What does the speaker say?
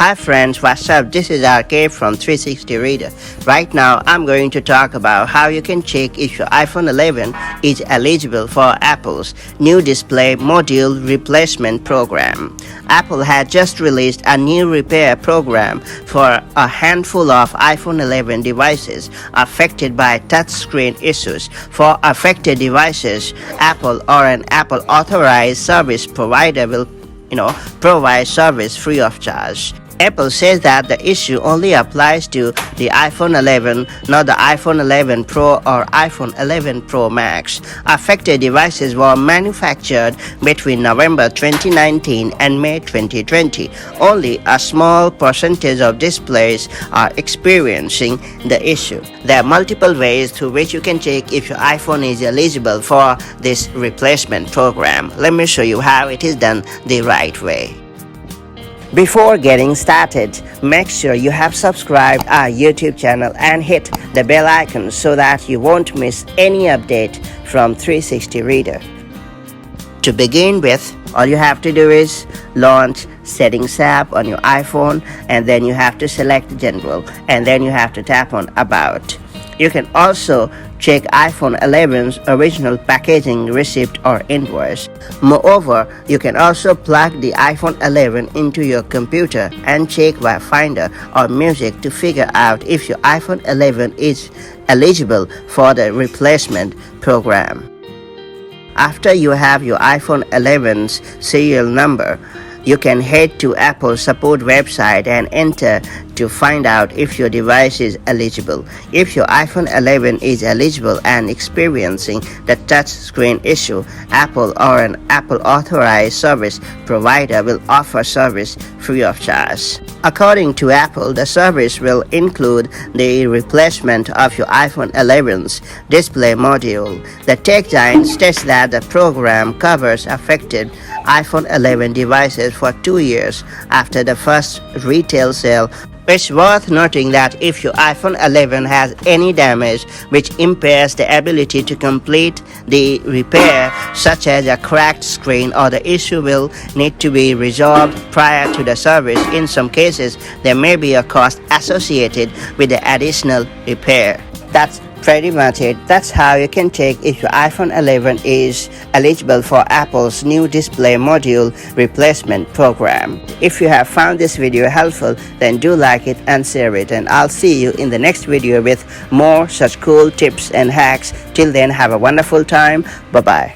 Hi friends, what's up? This is Arcade from 360 Reader. Right now, I'm going to talk about how you can check if your iPhone 11 is eligible for Apple's new display module replacement program. Apple had just released a new repair program for a handful of iPhone 11 devices affected by touchscreen issues. For affected devices, Apple or an Apple authorized service provider will provide service free of charge. Apple says that the issue only applies to the iPhone 11, not the iPhone 11 Pro or iPhone 11 Pro Max. Affected devices were manufactured between November 2019 and May 2020. Only a small percentage of displays are experiencing the issue. There are multiple ways through which you can check if your iPhone is eligible for this replacement program. Let me show you how it is done the right way. Before getting started, make sure you have subscribed our YouTube channel and hit the bell icon so that you won't miss any update from 360 Reader. To begin with, all you have to do is launch Settings app on your iPhone, and then you have to select General, and then you have to tap on About. You can also check iPhone 11's original packaging receipt or invoice. Moreover, you can also plug the iPhone 11 into your computer and check by Finder or Music to figure out if your iPhone 11 is eligible for the replacement program. After you have your iPhone 11's serial number, you can head to Apple support website and enter to find out if your device is eligible. If your iPhone 11 is eligible and experiencing the touchscreen issue, Apple or an Apple authorized service provider will offer service free of charge. According to Apple, the service will include the replacement of your iPhone 11's display module. The tech giant states that the program covers affected iPhone 11 devices for 2 years after the first retail sale. It's worth noting that if your iPhone 11 has any damage which impairs the ability to complete the repair, such as a cracked screen, or the issue will need to be resolved prior to the service. In some cases, there may be a cost associated with the additional repair. That's pretty much it. That's how you can check if your iPhone 11 is eligible for Apple's new display module replacement program. If you have found this video helpful, then do like it and share it, and I'll see you in the next video with more such cool tips and hacks. Till then, have a wonderful time. Bye bye.